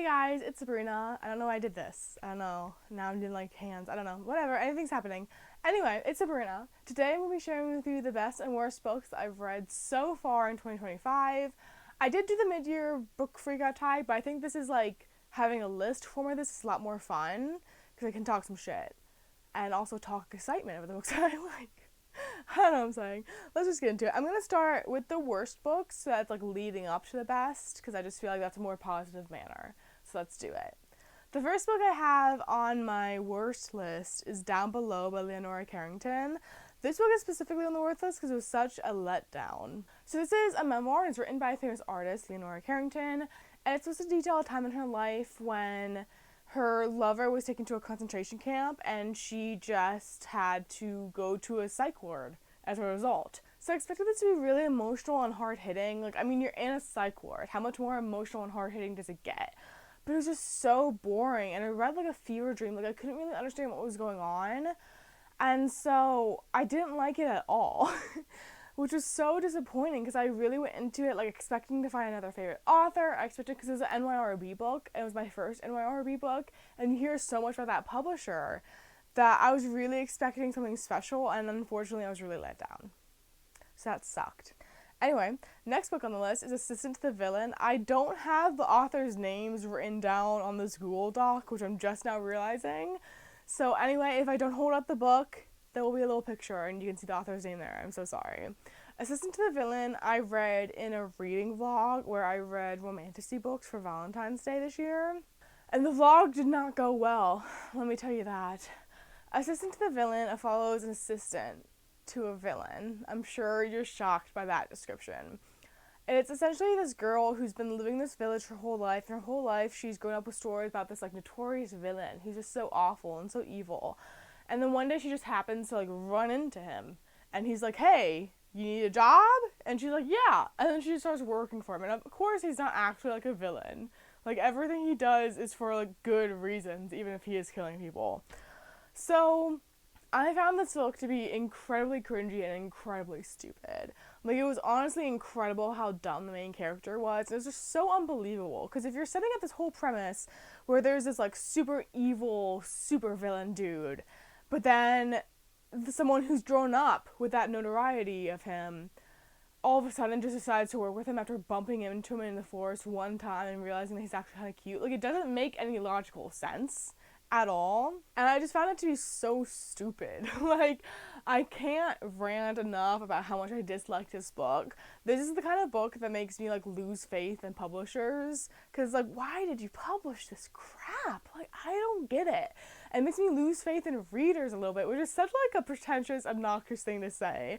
guys, it's Sabrina. I don't know why I did this. I don't know. Now I'm doing like hands. I don't know. Whatever. Anything's happening. Anyway, it's Sabrina. Today I'm going to be sharing with you the best and worst books I've read so far in 2025. I did do the mid-year book freakout tag, but I think this is like having a list for me. This is a lot more fun because I can talk some shit and also talk excitement over the books that I like. I don't know what I'm saying. Let's just get into it. I'm going to start with the worst books, so that's like leading up to the best, because I just feel like that's a more positive manner. So let's do it. The first book I have on my worst list is Down Below by Leonora Carrington. This book is specifically on the worst list because it was such a letdown. So this is a memoir, and it's written by a famous artist, Leonora Carrington, and it's supposed to detail a time in her life when her lover was taken to a concentration camp and she just had to go to a psych ward as a result. So I expected this to be really emotional and hard-hitting. Like, I mean, you're in a psych ward. How much more emotional and hard-hitting does it get? But it was just so boring, and I read like a fever dream. Like, I couldn't really understand what was going on, and so I didn't like it at all. Which was so disappointing because I really went into it like expecting to find another favorite author. I expected, because it was an NYRB book, and it was my first NYRB book, and you hear so much about that publisher that I was really expecting something special, and unfortunately I was really let down. So that sucked. Anyway, next book on the list is Assistant to the Villain. I don't have the author's names written down on this Google Doc, which I'm just now realizing. So anyway, if I don't hold up the book, there will be a little picture and you can see the author's name there. I'm so sorry. Assistant to the Villain, I read in a reading vlog where I read romantasy books for Valentine's Day this year. And the vlog did not go well, let me tell you that. Assistant to the Villain follows an assistant to a villain. I'm sure you're shocked by that description. And it's essentially this girl who's been living in this village her whole life, and her whole life she's grown up with stories about this like notorious villain who's just so awful and so evil. And then one day she just happens to like run into him, and he's like, "Hey, you need a job?" And she's like, "Yeah." And then she just starts working for him, and of course he's not actually like a villain. Like, everything he does is for like good reasons, even if he is killing people. So I found this book to be incredibly cringy and incredibly stupid. Like, it was honestly incredible how dumb the main character was. It was just so unbelievable, because if you're setting up this whole premise where there's this like super evil, super villain dude, but then someone who's grown up with that notoriety of him all of a sudden just decides to work with him after bumping into him in the forest one time and realizing that he's actually kind of cute. Like, it doesn't make any logical sense at all. And I just found it to be so stupid. Like, I can't rant enough about how much I disliked this book. This is the kind of book that makes me like lose faith in publishers, because like, why did you publish this crap? Like, I don't get it. It makes me lose faith in readers a little bit, which is such like a pretentious, obnoxious thing to say,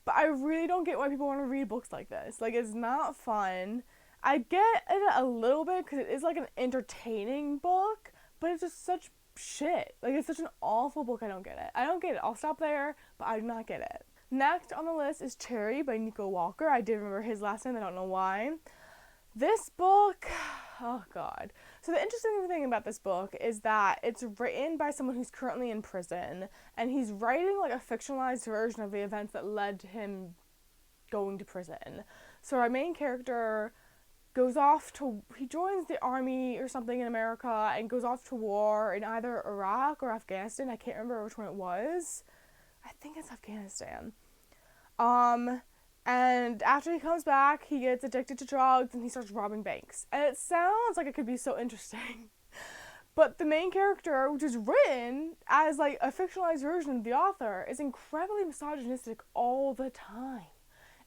but I really don't get why people want to read books like this. Like, it's not fun. I get it a little bit because it is like an entertaining book, but it's just such shit. Like, it's such an awful book. I don't get it. I'll stop there, but I do not get it. Next on the list is Cherry by Nico Walker. I did remember his last name. I don't know why. This book, oh god. So the interesting thing about this book is that it's written by someone who's currently in prison, and he's writing like a fictionalized version of the events that led to him going to prison. So our main character he joins the army or something in America and goes off to war in either Iraq or Afghanistan. I can't remember which one it was. I think it's Afghanistan. And after he comes back, he gets addicted to drugs and he starts robbing banks. And it sounds like it could be so interesting. But the main character, which is written as like a fictionalized version of the author, is incredibly misogynistic all the time.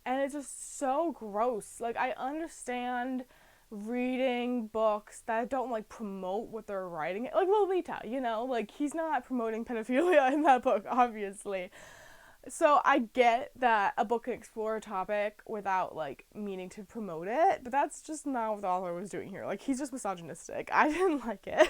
And it's just so gross. Like, I understand reading books that don't like promote what they're writing. Like Lolita, you know? Like, he's not promoting pedophilia in that book, obviously. So I get that a book can explore a topic without like meaning to promote it, but that's just not what the author was doing here. Like, he's just misogynistic. I didn't like it.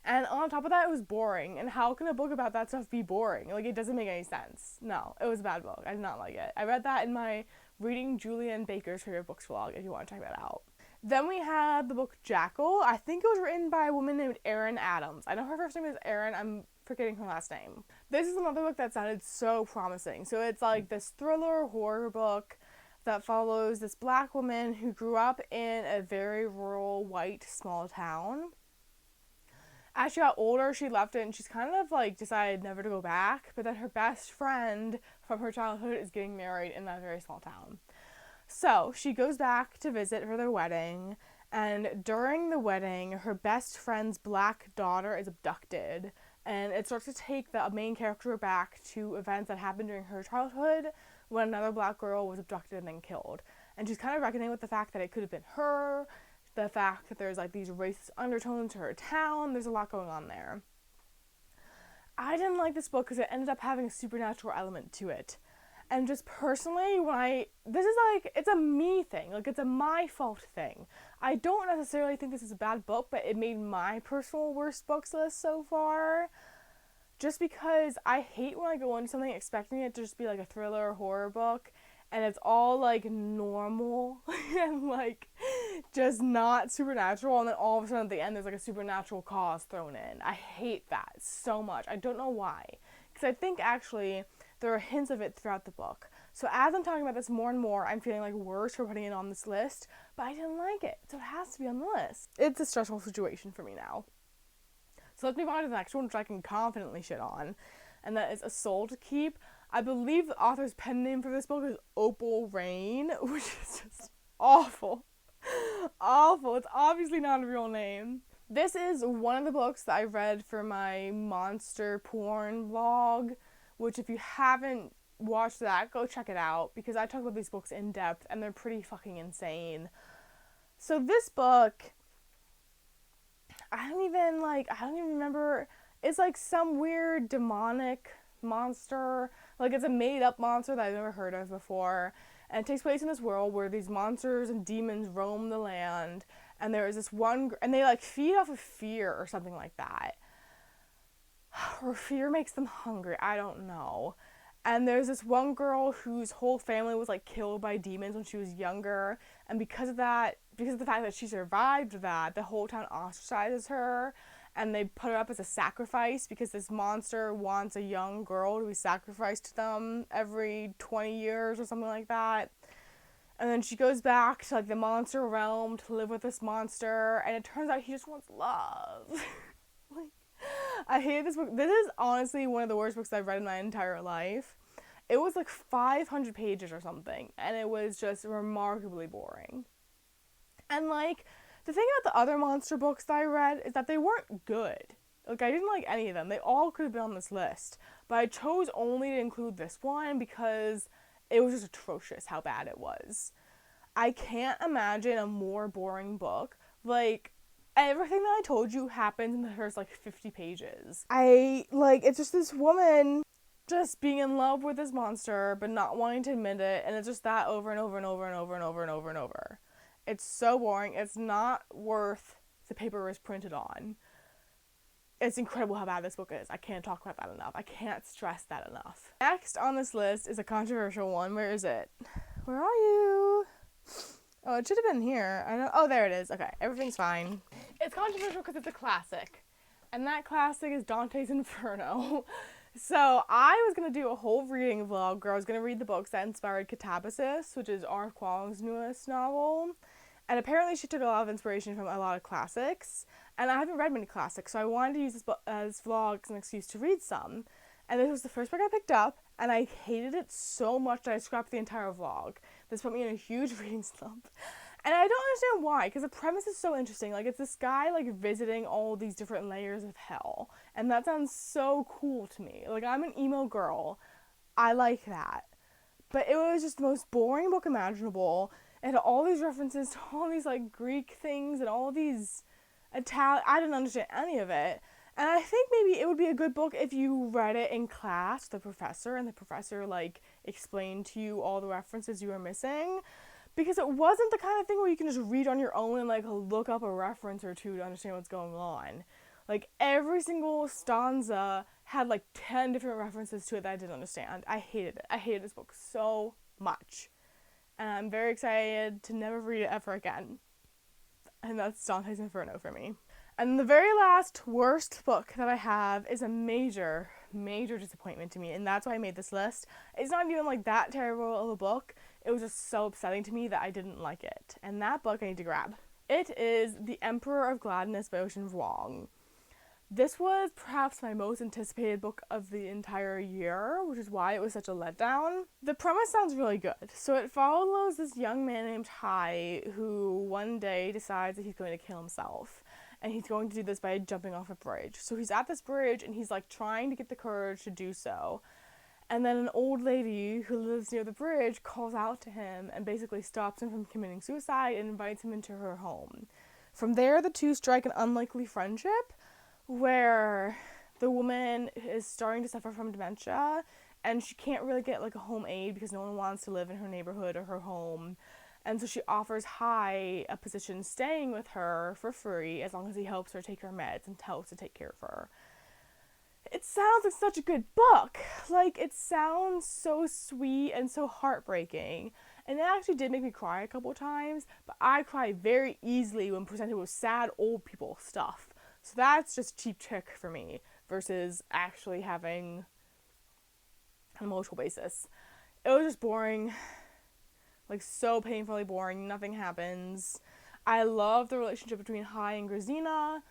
And on top of that, it was boring. And how can a book about that stuff be boring? Like, it doesn't make any sense. No, it was a bad book. I did not like it. I read that in my Reading Julian Baker's Favorite Books vlog if you want to check that out. Then we have the book Jackal. I think it was written by a woman named Erin Adams. I know her first name is Erin. I'm forgetting her last name. This is another book that sounded so promising. So it's like this thriller horror book that follows this black woman who grew up in a very rural, white, small town. As she got older, she left it and she's kind of like decided never to go back. But then her best friend from her childhood is getting married in that very small town. So she goes back to visit for their wedding. And during the wedding, her best friend's black daughter is abducted. And it starts to take the main character back to events that happened during her childhood when another black girl was abducted and then killed. And she's kind of reckoning with the fact that it could have been her, the fact that there's like these racist undertones to her town. There's a lot going on there. I didn't like this book because it ended up having a supernatural element to it. And just personally, this is like, it's a me thing. Like, it's a my fault thing. I don't necessarily think this is a bad book, but it made my personal worst books list so far. Just because I hate when I go into something expecting it to just be like a thriller or horror book, and it's all like normal and like just not supernatural, and then all of a sudden at the end there's like a supernatural cause thrown in. I hate that so much. I don't know why. Because I think actually there are hints of it throughout the book. So as I'm talking about this more and more, I'm feeling like worse for putting it on this list, but I didn't like it, so it has to be on the list. It's a stressful situation for me now. So let's move on to the next one, which I can confidently shit on, and that is A Soul to Keep. I believe the author's pen name for this book is Opal Rain, which is just awful. Awful. It's obviously not a real name. This is one of the books that I read for my monster porn vlog, which if you haven't watched that, go check it out, because I talk about these books in depth and they're pretty fucking insane. So this book, I don't even remember. It's like some weird demonic monster. Like, it's a made up monster that I've never heard of before. And it takes place in this world where these monsters and demons roam the land. And there is this one, and they like feed off of fear or something like that. Or fear makes them hungry. I don't know. And there's this one girl whose whole family was like killed by demons when she was younger. And because of the fact that she survived that, the whole town ostracizes her. And they put her up as a sacrifice because this monster wants a young girl to be sacrificed to them every 20 years or something like that. And then she goes back to like the monster realm to live with this monster, and it turns out he just wants love. Like, I hate this book. This is honestly one of the worst books I've read in my entire life. It was like 500 pages or something, and it was just remarkably boring. And like, the thing about the other monster books that I read is that they weren't good. Like, I didn't like any of them. They all could have been on this list. But I chose only to include this one because it was just atrocious how bad it was. I can't imagine a more boring book. Like, everything that I told you happens in the first, like, 50 pages. It's just this woman just being in love with this monster, but not wanting to admit it, and it's just that over and over and over and over and over and over and over. It's so boring. It's not worth the paper it was printed on. It's incredible how bad this book is. I can't talk about that enough. I can't stress that enough. Next on this list is a controversial one. Where is it? Where are you? Oh, it should have been here. Oh, there it is. Okay, everything's fine. It's controversial because it's a classic. And that classic is Dante's Inferno. So I was going to do a whole reading vlog where I was going to read the books that inspired Catabasis, which is R. Kwong's newest novel. And apparently she took a lot of inspiration from a lot of classics. And I haven't read many classics, so I wanted to use this vlog as an excuse to read some. And this was the first book I picked up, and I hated it so much that I scrapped the entire vlog. This put me in a huge reading slump. And I don't understand why, because the premise is so interesting. Like, it's this guy, like, visiting all these different layers of hell. And that sounds so cool to me. Like, I'm an emo girl. I like that. But it was just the most boring book imaginable. It had all these references to all these, like, Greek things and all these Italian. I didn't understand any of it. And I think maybe it would be a good book if you read it in class, the professor, and the professor, like, explained to you all the references you were missing. Because it wasn't the kind of thing where you can just read on your own and, like, look up a reference or two to understand what's going on. Like, every single stanza had, like, 10 different references to it that I didn't understand. I hated it. I hated this book so much. And I'm very excited to never read it ever again. And that's Dante's Inferno for me. And the very last worst book that I have is a major disappointment to me, and that's why I made this list. It's not even like that terrible of a book. It was just so upsetting to me that I didn't like it. And that book I need to grab. It is The Emperor of Gladness by Ocean Vuong. This was perhaps my most anticipated book of the entire year, which is why it was such a letdown. The premise sounds really good. So it follows this young man named Hai who one day decides that he's going to kill himself. And he's going to do this by jumping off a bridge. So he's at this bridge and he's like trying to get the courage to do so. And then an old lady who lives near the bridge calls out to him and basically stops him from committing suicide and invites him into her home. From there, the two strike an unlikely friendship where the woman is starting to suffer from dementia and she can't really get like a home aide because no one wants to live in her neighborhood or her home. And so she offers Hai a position staying with her for free as long as he helps her take her meds and helps to take care of her. It sounds like such a good book. Like, it sounds so sweet and so heartbreaking. And it actually did make me cry a couple times, but I cry very easily when presented with sad old people stuff. So that's just cheap trick for me versus actually having an emotional basis. It was just boring. Like, so painfully boring. Nothing happens. I love the relationship between Hai and Grazina,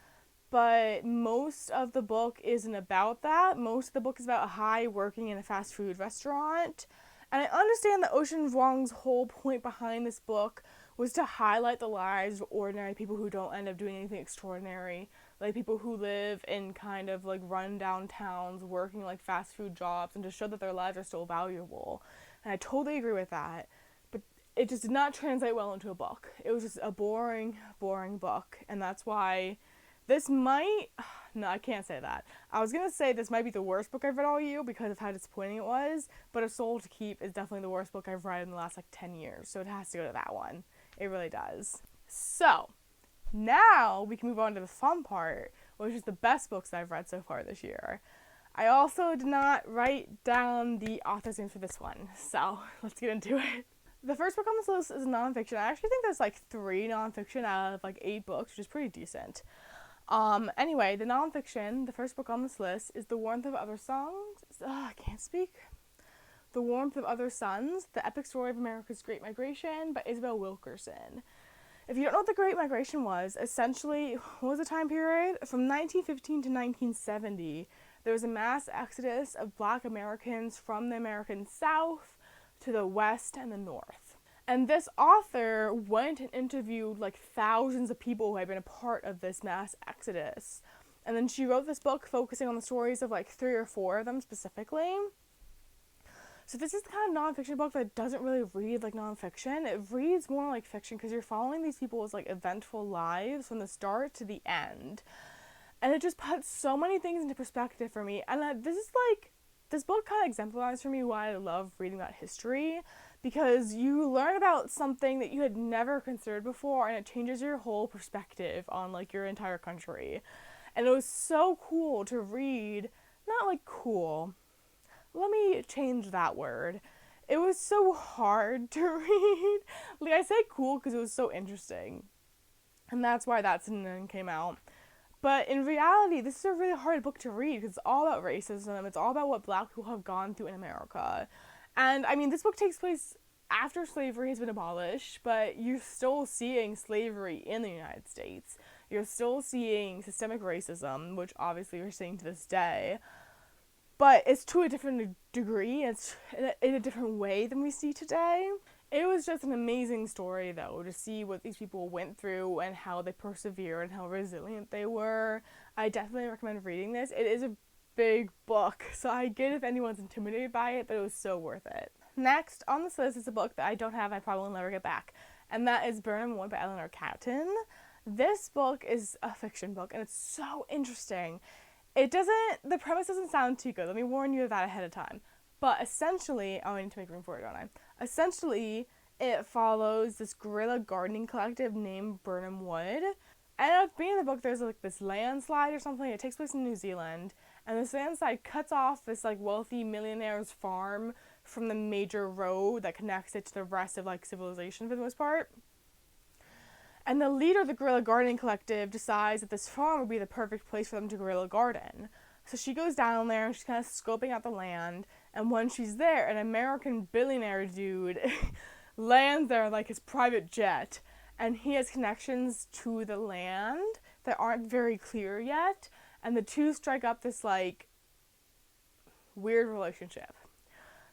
but most of the book isn't about that. Most of the book is about Hai working in a fast food restaurant. And I understand that Ocean Vuong's whole point behind this book was to highlight the lives of ordinary people who don't end up doing anything extraordinary. Like people who live in kind of like run-down towns working like fast food jobs and to show that their lives are still valuable. And I totally agree with that. But it just did not translate well into a book. It was just a boring, boring book. And that's why this might... No, I can't say that. I was going to say this might be the worst book I've read all year because of how disappointing it was. But A Soul to Keep is definitely the worst book I've read in the last like 10 years. So it has to go to that one. It really does. So... now we can move on to the fun part, which is the best books that I've read so far this year. I also did not write down the author's names for this one, so let's get into it. The first book on this list is nonfiction. I actually think there's like 3 nonfiction out of like 8 books, which is pretty decent. Anyway, the nonfiction, the first book on this list is The Warmth of Other Songs. I can't speak. The Warmth of Other Suns, The Epic Story of America's Great Migration by Isabel Wilkerson. If you don't know what the Great Migration was, essentially, what was the time period? From 1915 to 1970, there was a mass exodus of Black Americans from the American South to the West and the North. And this author went and interviewed like thousands of people who had been a part of this mass exodus. And then she wrote this book focusing on the stories of like 3 or 4 of them specifically. So this is the kind of nonfiction book that doesn't really read like nonfiction. It reads more like fiction because you're following these people's like eventful lives from the start to the end. And it just puts so many things into perspective for me. And this book kind of exemplifies for me why I love reading about history, because you learn about something that you had never considered before and it changes your whole perspective on like your entire country. And it was so cool to read, not like cool, let me change that word. It was so hard to read. Like, I say cool because it was so interesting. And that's why that synonym came out. But in reality, this is a really hard book to read because it's all about racism. It's all about what Black people have gone through in America. And, I mean, this book takes place after slavery has been abolished, but you're still seeing slavery in the United States. You're still seeing systemic racism, which obviously we're seeing to this day. But it's to a different degree, it's in a different way than we see today. It was just an amazing story, though, to see what these people went through and how they persevered and how resilient they were. I definitely recommend reading this. It is a big book, so I get if anyone's intimidated by it, but it was so worth it. Next on this list is a book that I don't have, I probably will never get back, and that is Burnham Wood by Eleanor Catton. This book is a fiction book, and it's so interesting. The premise doesn't sound too good. Let me warn you of that ahead of time. But essentially, I need to make room for it, don't I? Essentially, it follows this guerrilla gardening collective named Burnham Wood. And at the beginning of the book, there's like this landslide or something. It takes place in New Zealand. And this landslide cuts off this like wealthy millionaire's farm from the major road that connects it to the rest of like civilization for the most part. And the leader of the guerrilla gardening collective decides that this farm would be the perfect place for them to guerrilla garden. So she goes down there and she's kind of scoping out the land. And when she's there, an American billionaire dude lands there like his private jet, and he has connections to the land that aren't very clear yet, and the two strike up this like weird relationship.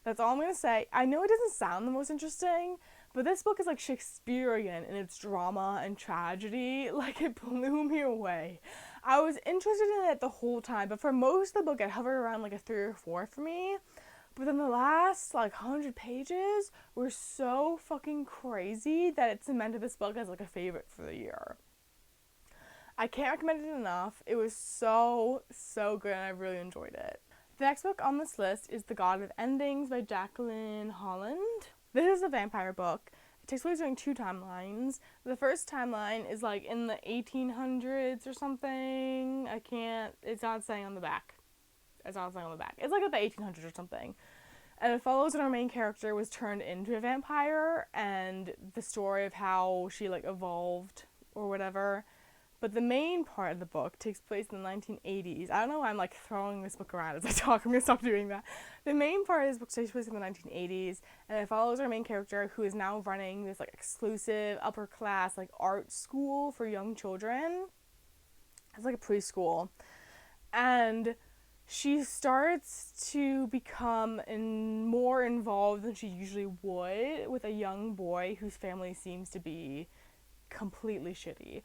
That's all I'm going to say. I know it doesn't sound the most interesting, but this book is like Shakespearean in its drama and tragedy. Like, it blew me away. I was interested in it the whole time, but for most of the book it hovered around like a 3 or 4 for me. But then the last like 100 pages were so fucking crazy that it cemented this book as like a favorite for the year. I can't recommend it enough. It was so good and I really enjoyed it. The next book on this list is The God of Endings by Jacqueline Holland. This is a vampire book. It takes place during 2 timelines. The first timeline is like in the 1800s or something. It's not saying on the back. It's like at the 1800s or something. And it follows when our main character was turned into a vampire and the story of how she like evolved or whatever. But the main part of the book takes place in the 1980s. I don't know why I'm like throwing this book around as I talk. I'm going to stop doing that. The main part of this book takes place in the 1980s, and it follows our main character who is now running this like exclusive upper class like art school for young children. It's like a preschool. And she starts to become more involved than she usually would with a young boy whose family seems to be completely shitty.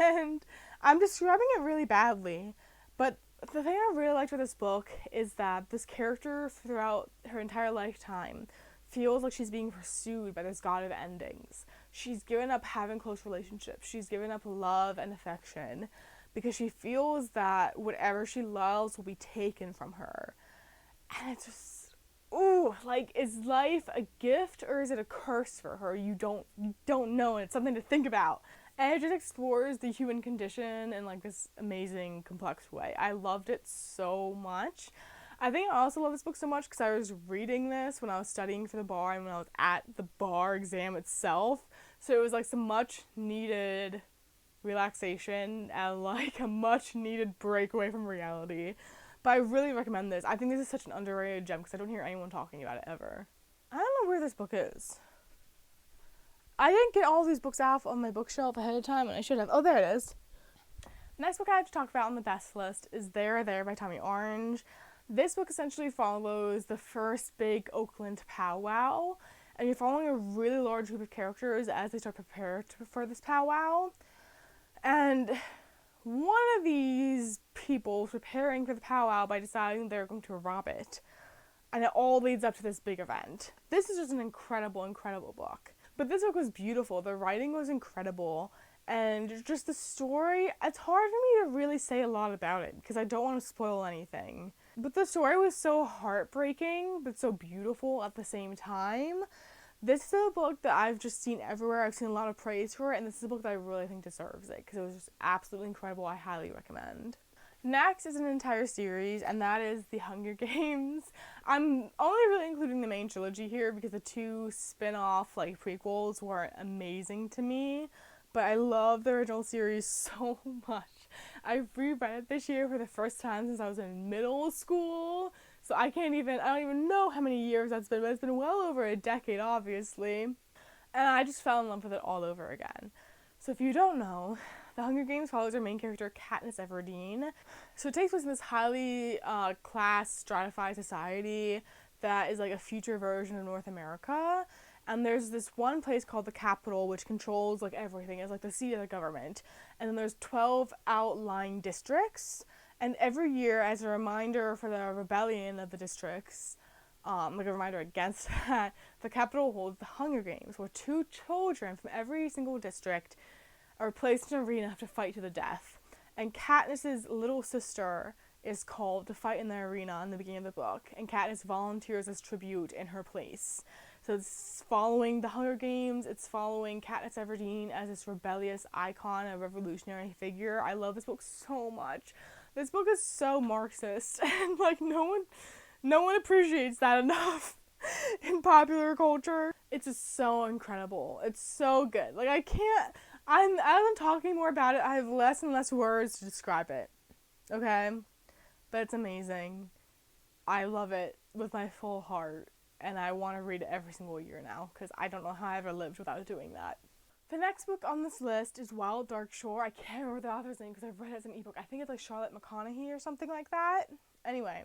And I'm describing it really badly, but the thing I really liked with this book is that this character throughout her entire lifetime feels like she's being pursued by this god of endings. She's given up having close relationships. She's given up love and affection because she feels that whatever she loves will be taken from her. And it's just, ooh, like, is life a gift or is it a curse for her? You don't know, and it's something to think about. And it just explores the human condition in like this amazing, complex way. I loved it so much. I think I also love this book so much because I was reading this when I was studying for the bar and when I was at the bar exam itself. So it was like some much needed relaxation and like a much needed break away from reality. But I really recommend this. I think this is such an underrated gem because I don't hear anyone talking about it ever. I don't know where this book is. I didn't get all these books off on my bookshelf ahead of time, and I should have. Oh, there it is. Next book I have to talk about on the best list is There by Tommy Orange. This book essentially follows the first big Oakland powwow, and you're following a really large group of characters as they start to prepare for this powwow. And one of these people is preparing for the powwow by deciding they're going to rob it. And it all leads up to this big event. This is just an incredible, incredible book. But this book was beautiful. The writing was incredible. And just the story, it's hard for me to really say a lot about it because I don't want to spoil anything. But the story was so heartbreaking, but so beautiful at the same time. This is a book that I've just seen everywhere. I've seen a lot of praise for it, and this is a book that I really think deserves it because it was just absolutely incredible. I highly recommend. Next is an entire series, and that is The Hunger Games. I'm only really including the main trilogy here because the 2 spin-off like prequels were amazing to me, but I love the original series so much. I reread it this year for the first time since I was in middle school, so I don't even know how many years that's been, but it's been well over a decade, obviously, and I just fell in love with it all over again. So if you don't know, The Hunger Games follows our main character, Katniss Everdeen. So it takes place in this highly class stratified society that is like a future version of North America. And there's this one place called the Capitol, which controls like everything. It's like the seat of the government. And then there's 12 outlying districts. And every year, as a reminder for the rebellion of the districts, like a reminder against that, the Capitol holds the Hunger Games, where 2 children from every single district are placed in an arena to fight to the death. And Katniss's little sister is called to fight in the arena in the beginning of the book, and Katniss volunteers as tribute in her place. So it's following the Hunger Games, it's following Katniss Everdeen as this rebellious icon, a revolutionary figure. I love this book so much. This book is so Marxist, and like no one appreciates that enough in popular culture. It's just so incredible. It's so good. Like as I'm talking more about it, I have less and less words to describe it. Okay? But it's amazing. I love it with my full heart. and I want to read it every single year now because I don't know how I ever lived without doing that. The next book on this list is Wild Dark Shore. I can't remember the author's name because I've read it as an ebook. I think it's like Charlotte McConaughey or something like that. Anyway,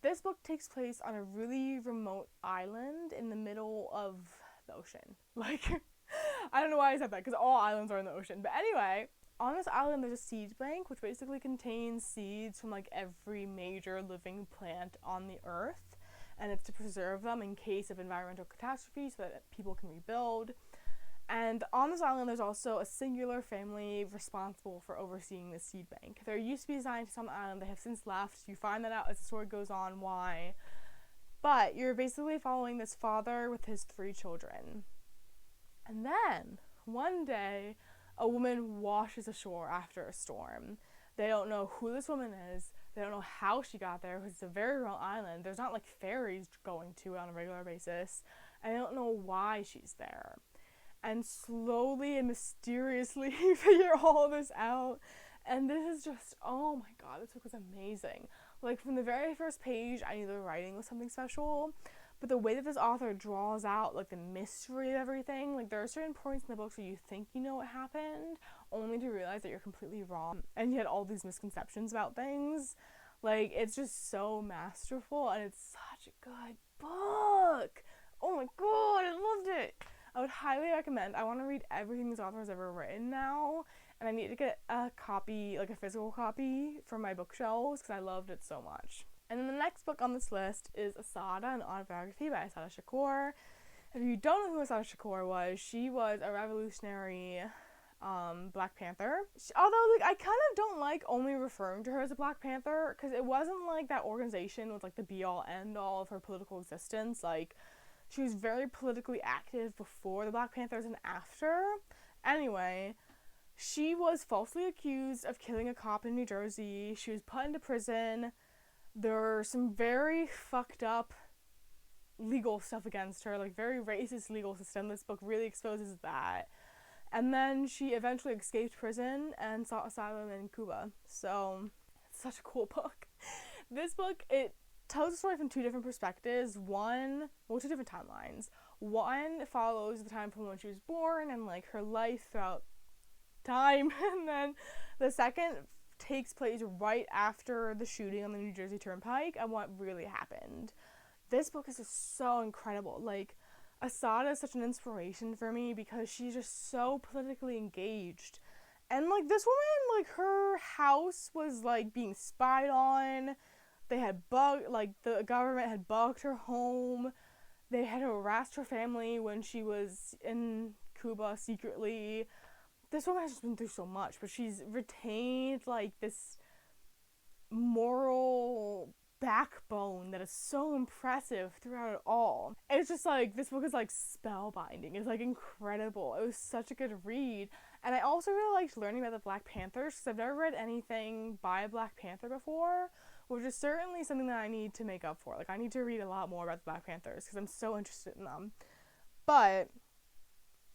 this book takes place on a really remote island in the middle of the ocean. Like, I don't know why I said that because all islands are in the ocean. But anyway, on this island there's a seed bank which basically contains seeds from like every major living plant on the earth. And it's to preserve them in case of environmental catastrophe so that people can rebuild. And on this island, there's also a singular family responsible for overseeing the seed bank. There used to be scientists on the island. They have since left. You find that out as the story goes on why. But you're basically following this father with his 3 children. And then, one day, a woman washes ashore after a storm. They don't know who this woman is. They don't know how she got there because it's a very remote island. There's not like ferries going to it on a regular basis. And they don't know why she's there. And slowly and mysteriously figure all this out. And this is just, oh my god, this book was amazing. Like, from the very first page, I knew the writing was something special. But the way that this author draws out, like, the mystery of everything, like, there are certain points in the books where you think you know what happened, only to realize that you're completely wrong. And you had all these misconceptions about things. Like, it's just so masterful, and it's such a good book. Oh my god, I loved it. I would highly recommend. I want to read everything this author has ever written now, and I need to get a copy, like a physical copy, for my bookshelves because I loved it so much. And then the next book on this list is Assada, an autobiography by Assada Shakur. If you don't know who Assada Shakur was, she was a revolutionary Black Panther. Although, like, I kind of don't like only referring to her as a Black Panther because it wasn't like that organization was like the be-all end-all of her political existence. Like, she was very politically active before the Black Panthers and after. Anyway, she was falsely accused of killing a cop in New Jersey. She was put into prison. There were some very fucked up legal stuff against her, like very racist legal system. This book really exposes that. And then she eventually escaped prison and sought asylum in Cuba. So, it's such a cool book. This book, it tells the story from 2 different perspectives. 2 different timelines. One follows the time from when she was born and like her life throughout time, and then the second takes place right after the shooting on the New Jersey Turnpike and what really happened. This book is just so incredible. Like, Assada is such an inspiration for me because she's just so politically engaged. And like, this woman, like, her house was like being spied on. They had the government had bugged her home. They had harassed her family when she was in Cuba secretly. This woman has just been through so much, but she's retained, like, this moral backbone that is so impressive throughout it all. It's just, like, this book is, like, spellbinding. It's, like, incredible. It was such a good read. And I also really liked learning about the Black Panthers, because I've never read anything by a Black Panther before, which is certainly something that I need to make up for. Like, I need to read a lot more about the Black Panthers, because I'm so interested in them. But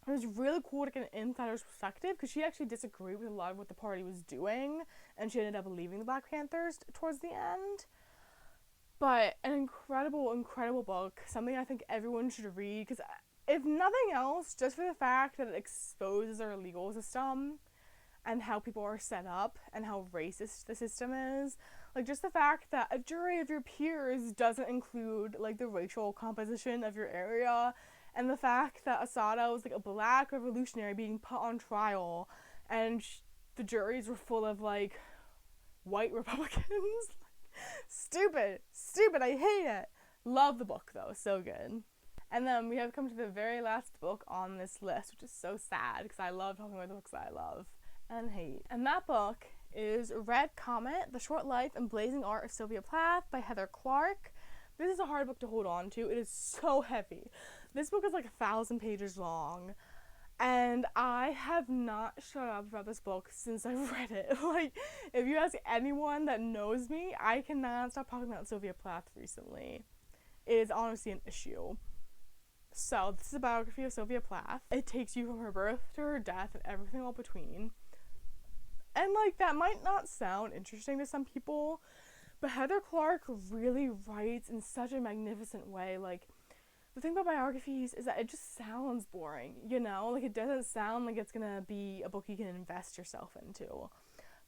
it was really cool to get an insider's perspective, because she actually disagreed with a lot of what the party was doing, and she ended up leaving the Black Panthers towards the end. But an incredible, incredible book, something I think everyone should read, because if nothing else, just for the fact that it exposes our legal system and how people are set up and how racist the system is. Like, just the fact that a jury of your peers doesn't include, like, the racial composition of your area, and the fact that Assada was, like, a Black revolutionary being put on trial, and the juries were full of, like, white Republicans. Stupid, I hate it. Love the book, though, so good. And then we have come to the very last book on this list, which is so sad, because I love talking about the books that I love and hate. And that book is Red Comet, The Short Life and Blazing Art of Sylvia Plath by Heather Clark. This is a hard book to hold on to. It is so heavy. This book is like 1,000 pages long, and I have not shut up about this book since I read it. Like, if you ask anyone that knows me, I cannot stop talking about Sylvia Plath recently. It is honestly an issue. So, this is a biography of Sylvia Plath. It takes you from her birth to her death and everything all between. And, like, that might not sound interesting to some people, but Heather Clark really writes in such a magnificent way. Like, the thing about biographies is that it just sounds boring, you know? Like, it doesn't sound like it's gonna be a book you can invest yourself into.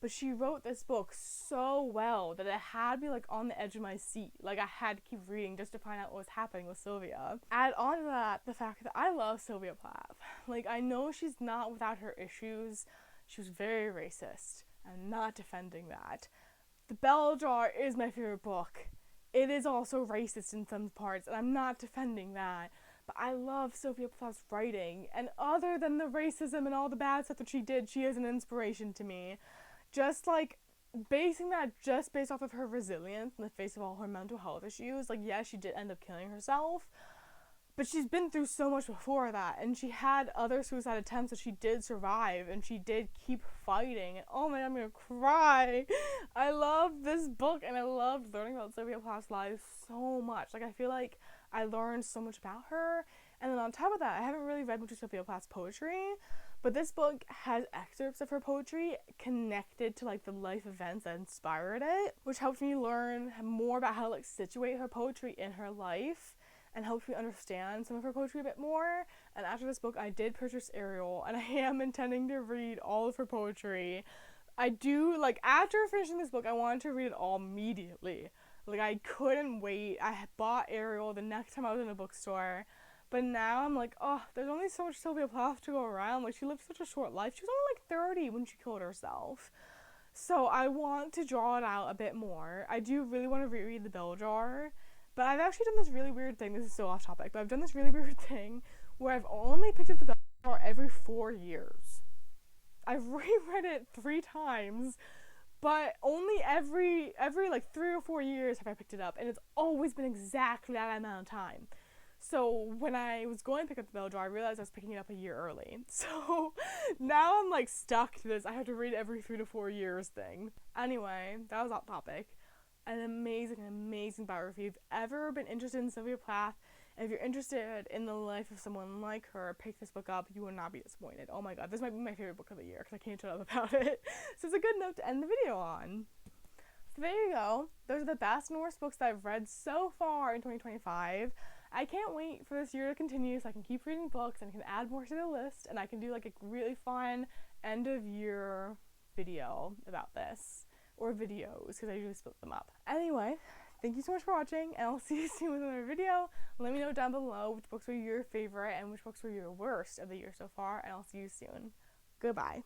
But she wrote this book so well that it had me like on the edge of my seat. Like, I had to keep reading just to find out what was happening with Sylvia. Add on to that the fact that I love Sylvia Plath. Like, I know she's not without her issues. She was very racist. I'm not defending that. The Bell Jar is my favorite book. It is also racist in some parts, and I'm not defending that. But I love Sylvia Plath's writing, and other than the racism and all the bad stuff that she did, she is an inspiration to me. Just like basing that just based off of her resilience in the face of all her mental health issues. Like, yes, she did end up killing herself, but she's been through so much before that, and she had other suicide attempts that she did survive, and she did keep fighting. And oh man, I'm gonna cry. I love this book, and I loved learning about Sylvia Plath's life so much. Like, I feel like I learned so much about her. And then on top of that, I haven't really read much of Sylvia Plath's poetry, but this book has excerpts of her poetry connected to like the life events that inspired it, which helped me learn more about how to like situate her poetry in her life and helped me understand some of her poetry a bit more. And after this book, I did purchase Ariel, and I am intending to read all of her poetry. I do, like, after finishing this book, I wanted to read it all immediately. Like, I couldn't wait. I had bought Ariel the next time I was in a bookstore. But now I'm like, oh, there's only so much Sylvia Plath to go around. Like, she lived such a short life. She was only like 30 when she killed herself. So I want to draw it out a bit more. I do really want to reread The Bell Jar. But I've actually done this really weird thing. This is so off topic. But I've done this really weird thing where I've only picked up The Bell Jar every 4 years. I've reread it 3 times. But only every like 3 or 4 years have I picked it up. And it's always been exactly that amount of time. So when I was going to pick up The Bell Jar, I realized I was picking it up a year early. So now I'm like stuck to this I have to read every 3 to 4 years thing. Anyway, that was off topic. An amazing biography. If you've ever been interested in Sylvia Plath, and if you're interested in the life of someone like her, pick this book up. You will not be disappointed. Oh my god, this might be my favorite book of the year because I can't shut up about it. So it's a good note to end the video on. So there you go. Those are the best and worst books that I've read so far in 2025. I can't wait for this year to continue so I can keep reading books and I can add more to the list, and I can do like a really fun end of year video about this, or videos, because I usually split them up. Anyway, thank you so much for watching, and I'll see you soon with another video. Let me know down below which books were your favorite and which books were your worst of the year so far, and I'll see you soon. Goodbye.